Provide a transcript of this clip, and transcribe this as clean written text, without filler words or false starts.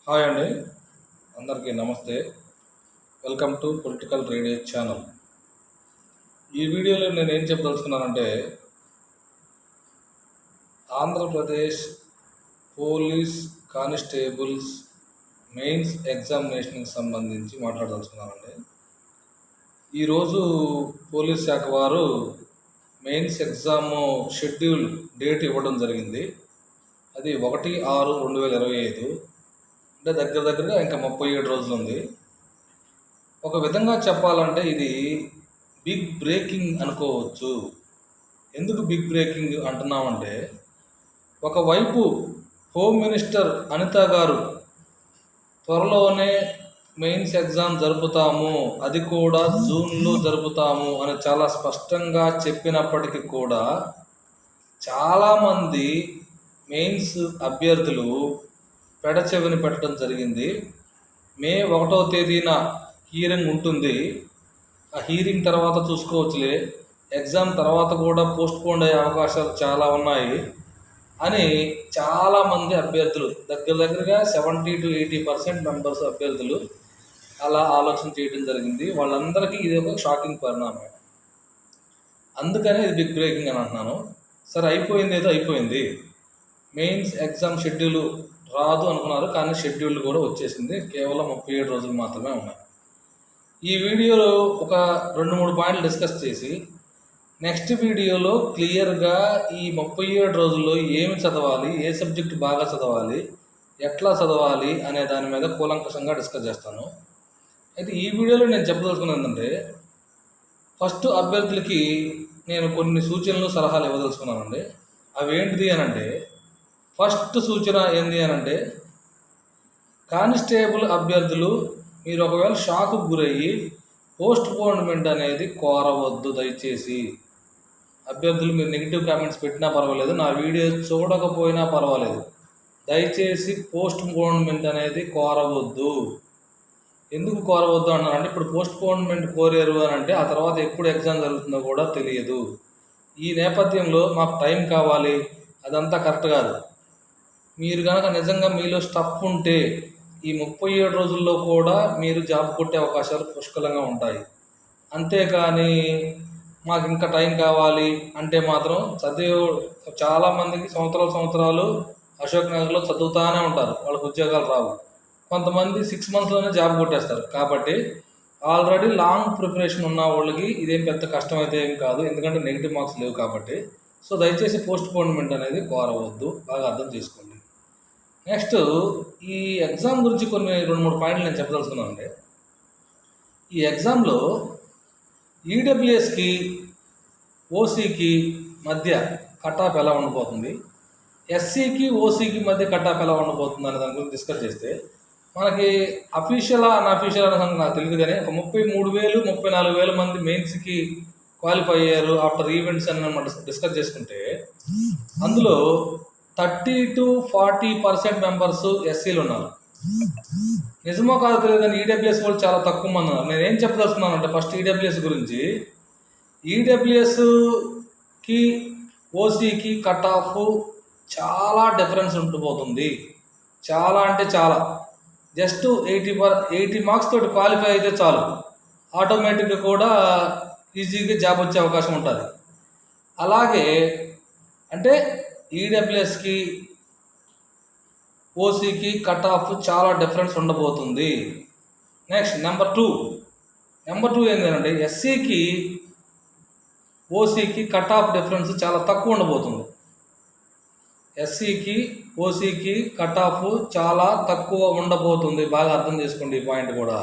Hi అండి, అందరికీ నమస్తే. Welcome to political radio channel. ఈ వీడియోలో నేను ఏం చెప్పదలుచుకున్నానంటే, ఆంధ్రప్రదేశ్ పోలీస్ కానిస్టేబుల్స్ మెయిన్స్ ఎగ్జామినేషన్కి సంబంధించి మాట్లాడదలుచుకున్నానండి. ఈరోజు పోలీస్ శాఖ వారు మెయిన్స్ ఎగ్జామ్ షెడ్యూల్ డేట్ ఇవ్వడం జరిగింది. అది 1/6/2025. అంటే దగ్గరగా ఇంకా 37 రోజులు ఉంది. ఒక విధంగా చెప్పాలంటే ఇది బిగ్ బ్రేకింగ్ అనుకోవచ్చు. ఎందుకు బిగ్ బ్రేకింగ్ అంటున్నామంటే, ఒకవైపు హోమ్ మినిస్టర్ అనిత గారు త్వరలోనే మెయిన్స్ ఎగ్జామ్ జరుపుతాము, అది కూడా జూన్లో జరుపుతాము అని చాలా స్పష్టంగా చెప్పినప్పటికీ కూడా చాలామంది మెయిన్స్ అభ్యర్థులు పెడచెవిని పెట్టడం జరిగింది. మే 1వ తేదీన హీరింగ్ ఉంటుంది, ఆ హీరింగ్ తర్వాత చూసుకోవచ్చులే, ఎగ్జామ్ తర్వాత కూడా పోస్ట్పోన్ అయ్యే అవకాశాలు చాలా ఉన్నాయి అని చాలామంది అభ్యర్థులు దగ్గరగా 70 to 80% మెంబర్స్ అభ్యర్థులు అలా ఆలోచన చేయడం జరిగింది. వాళ్ళందరికీ ఇది ఒక షాకింగ్ పరిణామం. అందుకనే ఇది బిగ్ బ్రేకింగ్ అని అంటున్నాను. సరే, అయిపోయింది, ఏదో అయిపోయింది. మెయిన్స్ ఎగ్జామ్ షెడ్యూల్ రాదు అనుకున్నారు, కానీ షెడ్యూల్ కూడా వచ్చేసింది. కేవలం 37 రోజులు మాత్రమే ఉన్నాయి. ఈ వీడియోలో ఒక 2-3 పాయింట్లు డిస్కస్ చేసి నెక్స్ట్ వీడియోలో క్లియర్గా ఈ 37 రోజుల్లో ఏమి చదవాలి, ఏ సబ్జెక్ట్ బాగా చదవాలి, ఎట్లా చదవాలి అనే దాని మీద కూలంకషంగా డిస్కస్ చేస్తాను. అయితే ఈ వీడియోలో నేను చెప్పదలుచుకున్నది ఏంటంటే, ఫస్ట్ అభ్యర్థులకి నేను కొన్ని సూచనలు సలహాలు ఇవ్వదలుచుకున్నానండి. అవి ఏంటిది అని అంటే, ఫస్ట్ సూచన ఏంటి అని అంటే, కానిస్టేబుల్ అభ్యర్థులు మీరు ఒకవేళ షాక్కు గురయ్యి పోస్ట్పోన్మెంట్ అనేది కోరవద్దు. దయచేసి అభ్యర్థులు మీరు నెగిటివ్ కామెంట్స్ పెట్టినా పర్వాలేదు, నా వీడియో చూడకపోయినా పర్వాలేదు, దయచేసి పోస్ట్పోన్మెంట్ అనేది కోరవద్దు. ఎందుకు కోరవద్దు అన్నారంటే, ఇప్పుడు పోస్ట్పోన్మెంట్ కోరారు అని అంటే ఆ తర్వాత ఎప్పుడు ఎగ్జామ్ జరుగుతుందో కూడా తెలియదు. ఈ నేపథ్యంలో మాకు టైం కావాలి, అదంతా కరెక్ట్ కాదు. మీరు కనుక నిజంగా మీలో స్టఫ్ ఉంటే ఈ 37 రోజుల్లో కూడా మీరు జాబ్ కొట్టే అవకాశాలు పుష్కలంగా ఉంటాయి. అంతేకాని మాకు ఇంకా టైం కావాలి అంటే మాత్రం చాలామందికి సంవత్సరాలు అశోక్ నగర్లో చదువుతానే ఉంటారు, వాళ్ళకి ఉద్యోగాలు రావు. కొంతమంది 6 monthsలోనే జాబ్ కొట్టేస్తారు. కాబట్టి ఆల్రెడీ లాంగ్ ప్రిపరేషన్ ఉన్న వాళ్ళకి ఇదేం పెద్ద కష్టం అయితే ఏం కాదు, ఎందుకంటే నెగిటివ్ మార్క్స్ లేవు కాబట్టి. సో దయచేసి పోస్ట్పోన్మెంట్ అనేది కోరవద్దు, బాగా అర్థం చేసుకోండి. నెక్స్ట్, ఈ ఎగ్జామ్ గురించి కొన్ని 2-3 పాయింట్లు నేను చెప్పదలుచుకున్నానండి. ఈ ఎగ్జామ్లో ఈడబ్ల్యూఎస్కి ఓసీకి మధ్య కట్ ఆఫ్ ఎలా ఉండబోతుంది, ఎస్సీకి ఓసీకి మధ్య కట్ ఆఫ్ ఎలా ఉండబోతుంది అనే దాని గురించి డిస్కస్ చేస్తే, మనకి అఫీషియల్ అన్అఫీషియల్ అనే సంగతి నాకు తెలియదు, కానీ ఒక 33,000-34,000 మంది మెయిన్స్కి క్వాలిఫై అయ్యారు ఆఫ్టర్ ఈవెంట్స్ అని మనం డిస్కస్ చేసుకుంటే, అందులో 30 to 40% మెంబర్స్ ఎస్సీలు ఉన్నారు. నిజమో కాదు తెలియదు, కానీ ఈడబ్ల్యూఎస్ వాళ్ళు చాలా తక్కువ మంది ఉన్నారు. నేను ఏం చెప్పదలుచుకున్నాను అంటే, ఫస్ట్ ఈడబ్ల్యూఎస్ గురించి, ఈడబ్ల్యూఎస్కి ఓసీకి కట్ ఆఫ్ చాలా డిఫరెన్స్ ఉండిపోతుంది. చాలా అంటే చాలా. జస్ట్ 80 మార్క్స్ తోటి క్వాలిఫై అయితే చాలు, ఆటోమేటిక్గా కూడా ఈజీగా జాబ్ వచ్చే అవకాశం ఉంటుంది. అలాగే అంటే ఈడబ్ల్యూఎస్కి ఓసీకి కట్ ఆఫ్ చాలా డిఫరెన్స్ ఉండబోతుంది. నెక్స్ట్ నెంబర్ టూ ఏంటంటే, ఎస్సీకి ఓసీకి కట్ ఆఫ్ డిఫరెన్స్ చాలా తక్కువ ఉండబోతుంది. ఎస్సీకి ఓసీకి కట్ ఆఫ్ చాలా తక్కువ ఉండబోతుంది, బాగా అర్థం చేసుకోండి ఈ పాయింట్ కూడా.